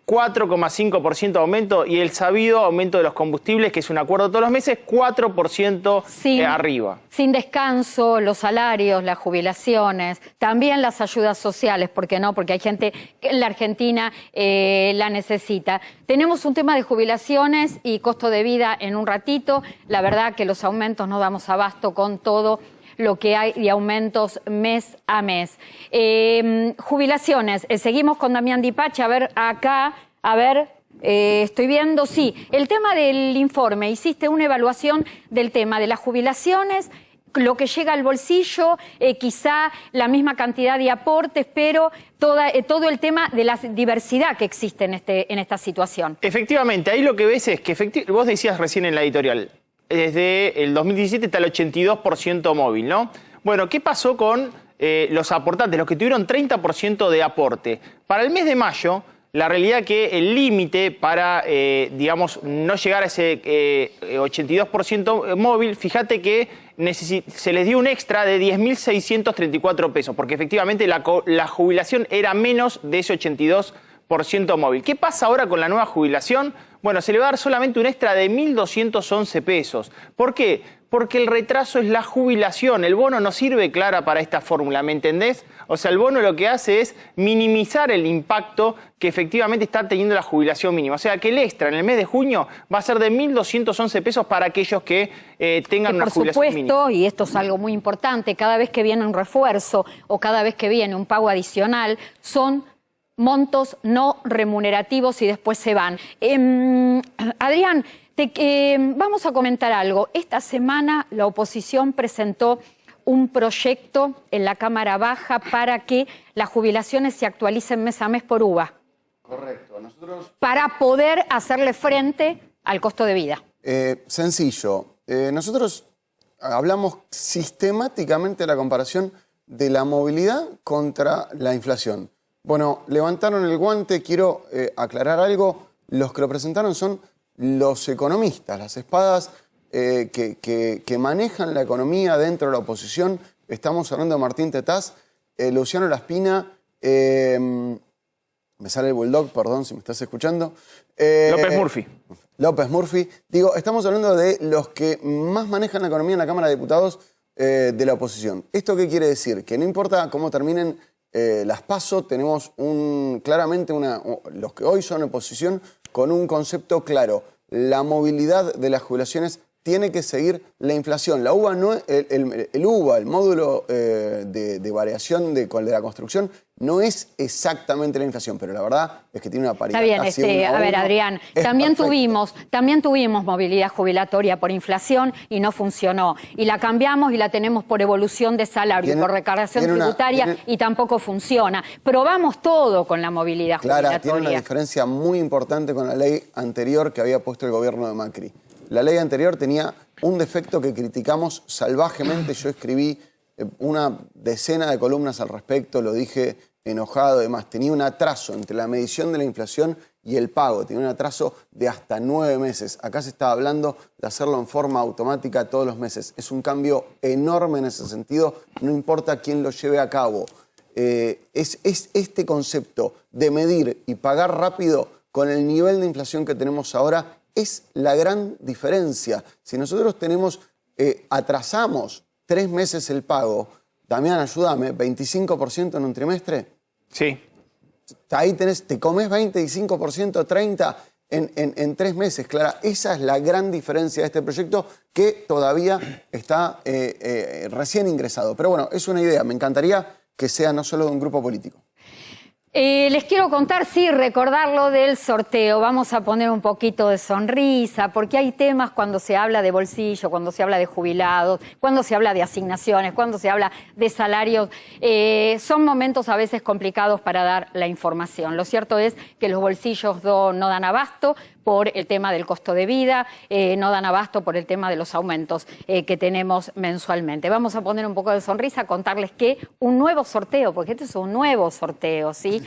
S2: 4,5% de aumento. Y el sabido aumento de los combustibles, que es un acuerdo todos los meses, 4% arriba.
S1: Sin descanso, los salarios, las jubilaciones, también las ayudas sociales, ¿por qué no? Porque hay gente que en la Argentina la necesita. Tenemos un tema de jubilaciones y costo de vida en un ratito. La verdad que los aumentos no damos abasto con todo lo que hay de aumentos mes a mes. Jubilaciones, seguimos con Damián Dipache, a ver acá, estoy viendo, sí, el tema del informe, hiciste una evaluación del tema de las jubilaciones, lo que llega al bolsillo, quizá la misma cantidad de aportes, pero todo el tema de la diversidad que existe en esta situación.
S2: Efectivamente, ahí lo que ves es que vos decías recién en la editorial, desde el 2017 está el 82% móvil, ¿no? Bueno, ¿qué pasó con los aportantes, los que tuvieron 30% de aporte? Para el mes de mayo, la realidad que el límite para, no llegar a ese 82% móvil, fíjate que se les dio un extra de 10.634 pesos, porque efectivamente la jubilación era menos de ese 82% móvil. ¿Qué pasa ahora con la nueva jubilación? Bueno, se le va a dar solamente un extra de 1.211 pesos. ¿Por qué? Porque el retraso es la jubilación. El bono no sirve, Clara, para esta fórmula, ¿me entendés? O sea, el bono lo que hace es minimizar el impacto que efectivamente está teniendo la jubilación mínima. O sea, que el extra en el mes de junio va a ser de 1.211 pesos para aquellos que tengan una jubilación mínima.
S1: Por supuesto, y esto es algo muy importante, cada vez que viene un refuerzo o cada vez que viene un pago adicional, son montos no remunerativos y después se van. Adrián, vamos a comentar algo. Esta semana la oposición presentó un proyecto en la Cámara Baja para que las jubilaciones se actualicen mes a mes por UVA.
S3: Correcto.
S1: Para poder hacerle frente al costo de vida.
S3: Sencillo. Nosotros hablamos sistemáticamente de la comparación de la movilidad contra la inflación. Bueno, levantaron el guante, quiero aclarar algo. Los que lo presentaron son los economistas, las espadas que manejan la economía dentro de la oposición. Estamos hablando de Martín Tetaz, Luciano Laspina, me sale el bulldog, perdón si me estás escuchando.
S2: López Murphy.
S3: López Murphy. Digo, estamos hablando de los que más manejan la economía en la Cámara de Diputados de la oposición. ¿Esto qué quiere decir? Que no importa cómo terminen las PASO, tenemos claramente los que hoy son oposición con un concepto claro. La movilidad de las jubilaciones tiene que seguir la inflación. La UVA no, el UVA, el módulo de variación de la construcción, no es exactamente la inflación, pero la verdad es que tiene una paridad.
S1: Está bien, a ver, Adrián, también tuvimos movilidad jubilatoria por inflación y no funcionó. Y la cambiamos y la tenemos por evolución de salario y por recargación tributaria y tampoco funciona. Probamos todo con la movilidad jubilatoria.
S3: Clara, tiene una diferencia muy importante con la ley anterior que había puesto el gobierno de Macri. La ley anterior tenía un defecto que criticamos salvajemente. Yo escribí una decena de columnas al respecto, lo dije enojado, además. Tenía un atraso entre la medición de la inflación y el pago. Tenía un atraso de hasta 9 meses. Acá se estaba hablando de hacerlo en forma automática todos los meses. Es un cambio enorme en ese sentido, no importa quién lo lleve a cabo. Es este concepto de medir y pagar rápido con el nivel de inflación que tenemos ahora es la gran diferencia. Si nosotros atrasamos 3 meses el pago, Damián, ayúdame, 25% en un trimestre.
S2: Sí.
S3: Ahí te comes 25%, 30% en 3 meses, Clara. Esa es la gran diferencia de este proyecto que todavía está recién ingresado. Pero bueno, es una idea. Me encantaría que sea no solo de un grupo político.
S1: Les quiero contar, sí, recordar lo del sorteo. Vamos a poner un poquito de sonrisa, porque hay temas cuando se habla de bolsillo, cuando se habla de jubilados, cuando se habla de asignaciones, cuando se habla de salarios. Son momentos a veces complicados para dar la información. Lo cierto es que los bolsillos no dan abasto por el tema del costo de vida, no dan abasto por el tema de los aumentos que tenemos mensualmente. Vamos a poner un poco de sonrisa, contarles que un nuevo sorteo, porque este es un nuevo sorteo, ¿sí?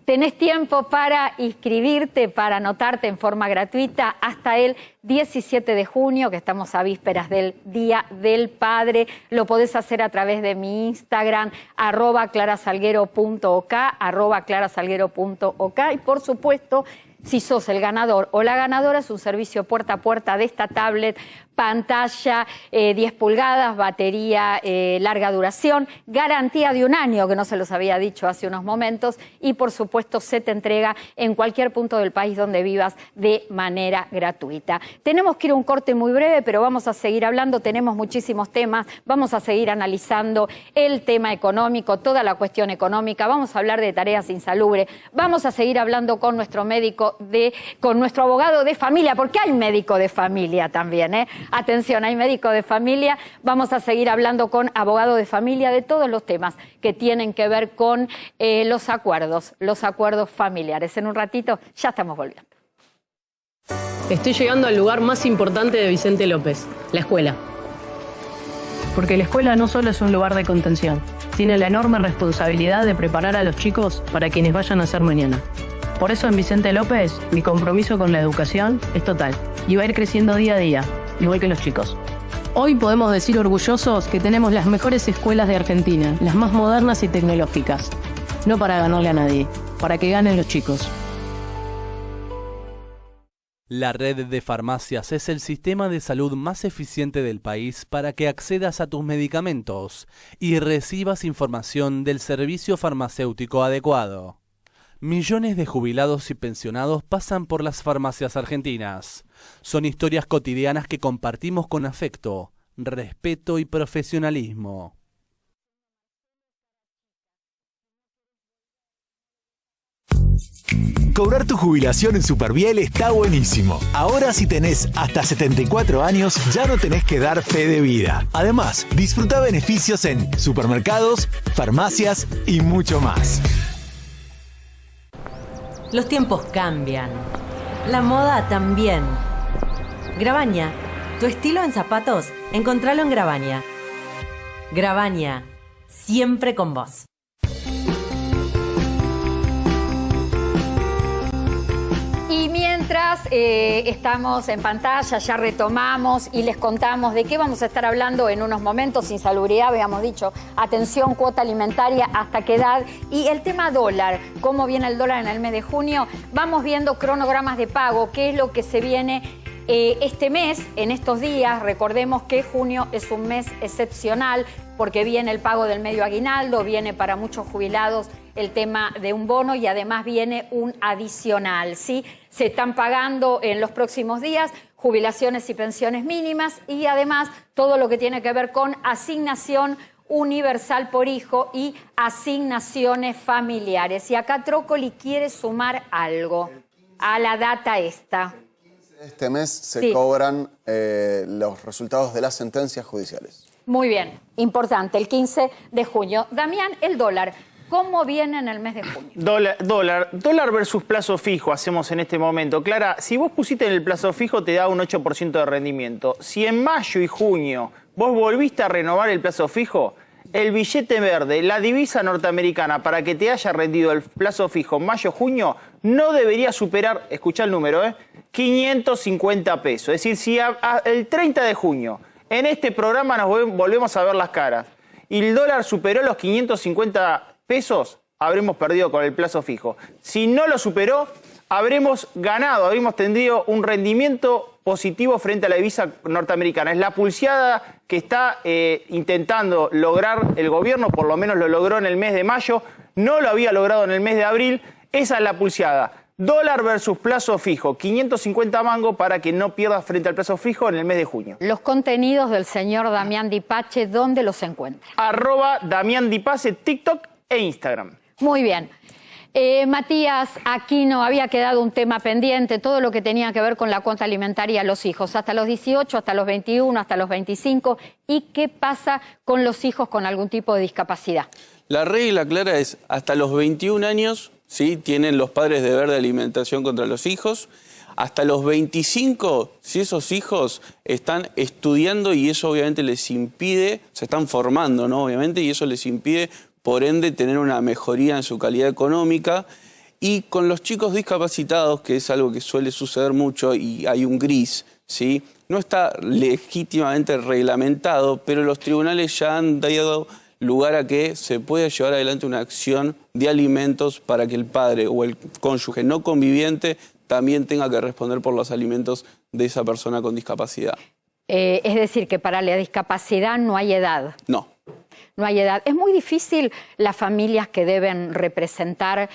S1: Tenés tiempo para inscribirte, para anotarte en forma gratuita hasta el 17 de junio, que estamos a vísperas del Día del Padre. Lo podés hacer a través de mi Instagram, @clarasalguero.ok, @clarasalguero.ok. Y por supuesto, si sos el ganador o la ganadora, es un servicio puerta a puerta de esta tablet, pantalla 10 pulgadas, batería larga duración, garantía de 1 año, que no se los había dicho hace unos momentos, y por supuesto se te entrega en cualquier punto del país donde vivas de manera gratuita. Tenemos que ir a un corte muy breve, pero vamos a seguir hablando, tenemos muchísimos temas, vamos a seguir analizando el tema económico, toda la cuestión económica, vamos a hablar de tareas insalubres, vamos a seguir hablando con nuestro médico, con nuestro abogado de familia, porque hay médico de familia también, ¿eh? Atención, hay médico de familia. Vamos a seguir hablando con abogado de familia de todos los temas que tienen que ver con los acuerdos familiares. En un ratito ya estamos volviendo.
S6: Estoy llegando al lugar más importante de Vicente López, la escuela. Porque la escuela no solo es un lugar de contención, tiene la enorme responsabilidad de preparar a los chicos para quienes vayan a ser mañana. Por eso en Vicente López, mi compromiso con la educación es total y va a ir creciendo día a día, igual que los chicos. Hoy podemos decir orgullosos que tenemos las mejores escuelas de Argentina, las más modernas y tecnológicas. No para ganarle a nadie, para que ganen los chicos.
S7: La red de farmacias es el sistema de salud más eficiente del país para que accedas a tus medicamentos y recibas información del servicio farmacéutico adecuado. Millones de jubilados y pensionados pasan por las farmacias argentinas. Son historias cotidianas que compartimos con afecto, respeto y profesionalismo.
S5: Cobrar tu jubilación en Superviel está buenísimo. Ahora si tenés hasta 74 años, ya no tenés que dar fe de vida. Además, disfruta beneficios en supermercados, farmacias y mucho más.
S8: Los tiempos cambian. La moda también. Grabaña. Tu estilo en zapatos, encontralo en Grabaña. Grabaña. Siempre con vos.
S1: Y mientras estamos en pantalla, ya retomamos y les contamos de qué vamos a estar hablando en unos momentos. Insalubridad, habíamos dicho, atención, cuota alimentaria, hasta qué edad. Y el tema dólar, cómo viene el dólar en el mes de junio. Vamos viendo cronogramas de pago, qué es lo que se viene este mes, en estos días. Recordemos que junio es un mes excepcional porque viene el pago del medio aguinaldo, viene para muchos jubilados el tema de un bono y además viene un adicional, ¿sí? Se están pagando en los próximos días jubilaciones y pensiones mínimas y además todo lo que tiene que ver con asignación universal por hijo y asignaciones familiares. Y acá Trócoli quiere sumar algo a la data esta.
S3: Este mes se cobran los resultados de las sentencias judiciales.
S1: Muy bien, importante, el 15 de junio. Damián, el dólar, ¿cómo viene en el mes de junio?
S2: Dólar versus plazo fijo hacemos en este momento. Clara, si vos pusiste en el plazo fijo te da un 8% de rendimiento. Si en mayo y junio vos volviste a renovar el plazo fijo, el billete verde, la divisa norteamericana, para que te haya rendido el plazo fijo mayo-junio, no debería superar, escuchá el número, 550 pesos. Es decir, si el 30 de junio en este programa nos volvemos a ver las caras y el dólar superó los 550 pesos, habremos perdido con el plazo fijo. Si no lo superó, habremos ganado, habremos tenido un rendimiento positivo frente a la divisa norteamericana. Es la pulseada que está intentando lograr el gobierno, por lo menos lo logró en el mes de mayo, no lo había logrado en el mes de abril. Esa es la pulseada. Dólar versus plazo fijo, 550 mangos para que no pierdas frente al plazo fijo en el mes de junio.
S1: Los contenidos del señor Damián Dipache, ¿dónde los encuentra?
S2: @Damián Dipache, TikTok e Instagram.
S1: Muy bien. Matías Aquino, había quedado un tema pendiente, todo lo que tenía que ver con la cuota alimentaria a los hijos, hasta los 18, hasta los 21, hasta los 25. ¿Y qué pasa con los hijos con algún tipo de discapacidad?
S4: La regla clara es hasta los 21 años, ¿sí? Tienen los padres deber de alimentación contra los hijos. Hasta los 25, si esos hijos están estudiando y eso obviamente les impide, se están formando, ¿no? Obviamente, y eso les impide, por ende, tener una mejoría en su calidad económica. Y con los chicos discapacitados, que es algo que suele suceder mucho y hay un gris, ¿sí? No está legítimamente reglamentado, pero los tribunales ya han dado lugar a que se pueda llevar adelante una acción de alimentos para que el padre o el cónyuge no conviviente también tenga que responder por los alimentos de esa persona con discapacidad.
S1: Es decir, que para la discapacidad no hay edad.
S4: No.
S1: No hay edad. Es muy difícil las familias que deben representar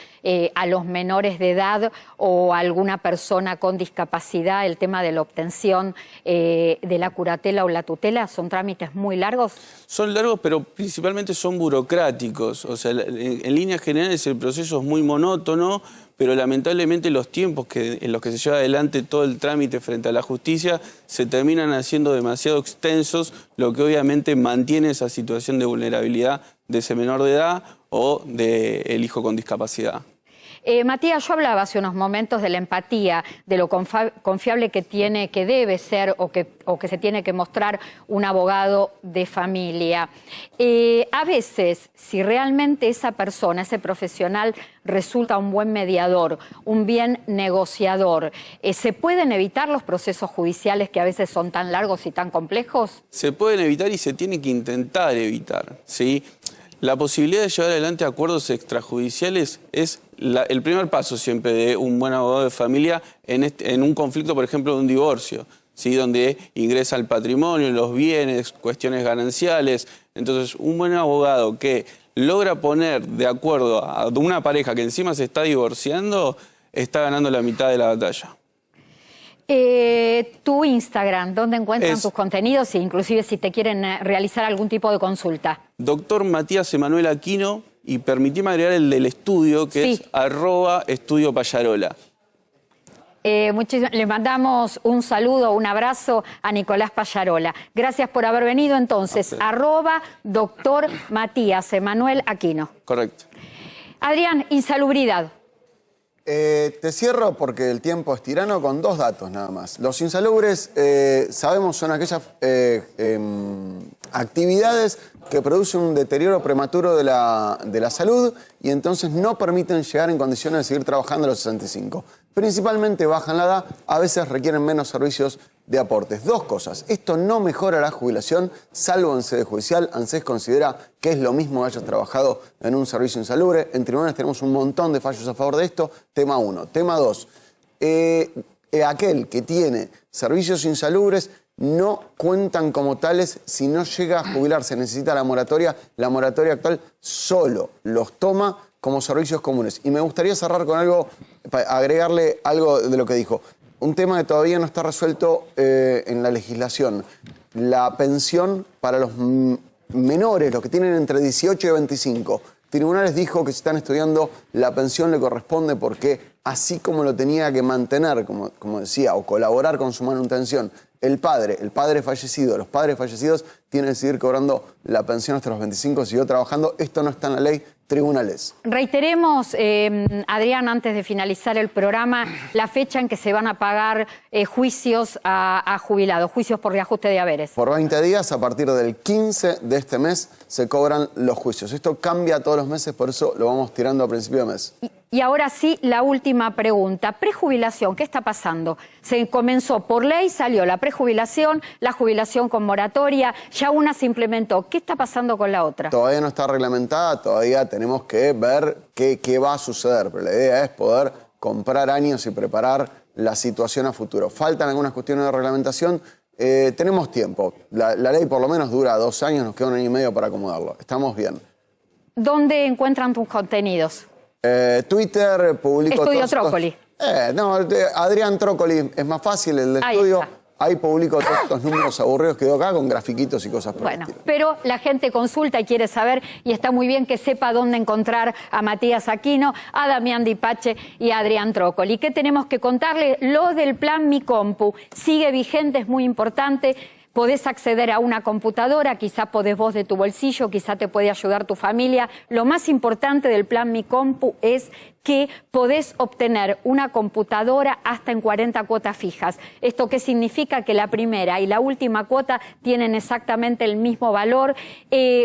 S1: a los menores de edad o a alguna persona con discapacidad, el tema de la obtención de la curatela o la tutela, ¿son trámites muy largos?
S4: Son largos, pero principalmente son burocráticos. O sea, en líneas generales el proceso es muy monótono, pero lamentablemente los tiempos en los que se lleva adelante todo el trámite frente a la justicia se terminan haciendo demasiado extensos, lo que obviamente mantiene esa situación de vulnerabilidad de ese menor de edad o del hijo con discapacidad.
S1: Matías, yo hablaba hace unos momentos de la empatía, de lo confiable que debe ser o que se tiene que mostrar un abogado de familia. A veces, si realmente esa persona, ese profesional, resulta un buen mediador, un bien negociador, ¿se pueden evitar los procesos judiciales que a veces son tan largos y tan complejos?
S4: Se pueden evitar y se tiene que intentar evitar, ¿sí? La posibilidad de llevar adelante acuerdos extrajudiciales es el primer paso siempre de un buen abogado de familia en un conflicto, por ejemplo, de un divorcio, ¿sí? Donde ingresa el patrimonio, los bienes, cuestiones gananciales. Entonces, un buen abogado que logra poner de acuerdo a una pareja que encima se está divorciando, está ganando la mitad de la batalla.
S1: Tu Instagram, ¿dónde encuentran tus contenidos? E inclusive si te quieren realizar algún tipo de consulta.
S4: Doctor Matías Emanuel Aquino, y permitime agregar el del estudio, que es @Estudio Pallarola.
S1: Le mandamos un saludo, un abrazo a Nicolás Pallarola. Gracias por haber venido entonces. @Doctor Matías Emanuel Aquino.
S4: Correcto.
S1: Adrián, insalubridad.
S3: Te cierro porque el tiempo es tirano con 2 datos nada más. Los insalubres, sabemos, son aquellas actividades que producen un deterioro prematuro de la salud y entonces no permiten llegar en condiciones de seguir trabajando a los 65. Principalmente bajan la edad, a veces requieren menos servicios de aportes. 2 cosas. Esto no mejora la jubilación, salvo en sede judicial. ANSES considera que es lo mismo que hayas trabajado en un servicio insalubre. En tribunales tenemos un montón de fallos a favor de esto. Tema 1. Tema 2. Aquel que tiene servicios insalubres no cuentan como tales si no llega a jubilarse. Necesita la moratoria. La moratoria actual solo los toma como servicios comunes. Y me gustaría cerrar con algo, agregarle algo de lo que dijo. un tema que todavía no está resuelto en la legislación. La pensión para los menores, los que tienen entre 18 y 25. Tribunales dijo que si están estudiando, la pensión le corresponde porque así como lo tenía que mantener, como decía, o colaborar con su manutención, el padre fallecido, los padres fallecidos tienen que seguir cobrando la pensión hasta los 25, siguió trabajando. Esto no está en la ley. Tribunales.
S1: Reiteremos, Adrián, antes de finalizar el programa, la fecha en que se van a pagar juicios a jubilados, juicios por reajuste de haberes.
S3: Por 20 días, a partir del 15 de este mes, se cobran los juicios. Esto cambia todos los meses, por eso lo vamos tirando a principio de mes.
S1: Y ahora sí, la última pregunta. Prejubilación, ¿qué está pasando? Se comenzó por ley, salió la prejubilación, la jubilación con moratoria, ya una se implementó. ¿Qué está pasando con la otra?
S3: Todavía no está reglamentada, todavía tenemos que ver qué va a suceder, pero la idea es poder comprar años y preparar la situación a futuro. Faltan algunas cuestiones de reglamentación, tenemos tiempo. La ley por lo menos dura 2 años, nos queda 1 año y medio para acomodarlo. Estamos bien.
S1: ¿Dónde encuentran tus contenidos?
S3: Twitter, publico...
S1: Estudio Trócoli.
S3: No, Adrián Trócoli es más fácil, el de estudio. Ahí publico todos estos números aburridos que doy acá con grafiquitos y cosas por el estilo.
S1: Pero la gente consulta y quiere saber, y está muy bien que sepa dónde encontrar a Matías Aquino, a Damián Di Pace y a Adrián Trócoli. ¿Qué tenemos que contarle? Lo del plan Mi Compu sigue vigente, es muy importante. Podés acceder a una computadora, quizá podés vos de tu bolsillo, quizá te puede ayudar tu familia. Lo más importante del plan Mi Compu es que podés obtener una computadora hasta en 40 cuotas fijas. ¿Esto qué significa? Que la primera y la última cuota tienen exactamente el mismo valor.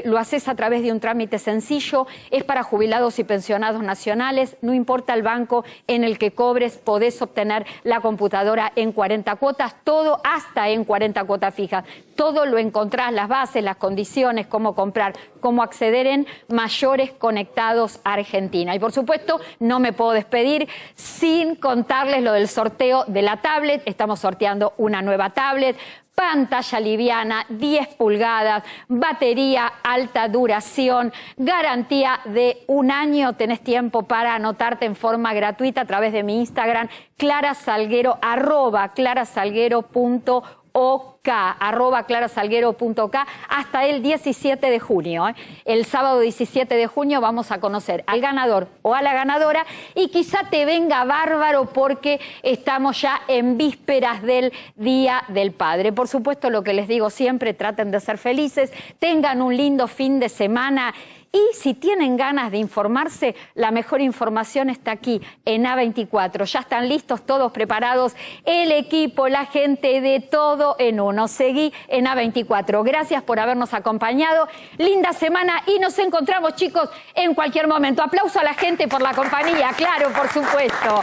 S1: Lo haces a través de un trámite sencillo, es para jubilados y pensionados nacionales, no importa el banco en el que cobres, podés obtener la computadora en 40 cuotas, todo hasta en 40 cuotas fijas. Todo lo encontrás, las bases, las condiciones, cómo comprar, cómo acceder en Mayores Conectados Argentina. Y por supuesto, no me puedo despedir sin contarles lo del sorteo de la tablet. Estamos sorteando una nueva tablet, pantalla liviana, 10 pulgadas, batería alta duración, garantía de 1 año. Tenés tiempo para anotarte en forma gratuita a través de mi Instagram, clarasalguero, @clarasalguero.ok, @clarasalguero.ok, hasta el 17 de junio. El sábado 17 de junio vamos a conocer al ganador o a la ganadora y quizá te venga bárbaro porque estamos ya en vísperas del Día del Padre. Por supuesto, lo que les digo siempre, traten de ser felices, tengan un lindo fin de semana. Y si tienen ganas de informarse, la mejor información está aquí en A24. Ya están listos, todos preparados, el equipo, la gente de Todo en Uno. Seguí en A24. Gracias por habernos acompañado. Linda semana y nos encontramos, chicos, en cualquier momento. Aplauso a la gente por la compañía, claro, por supuesto.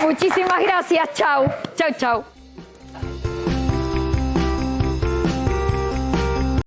S1: Muchísimas gracias. Chau, chau, chau.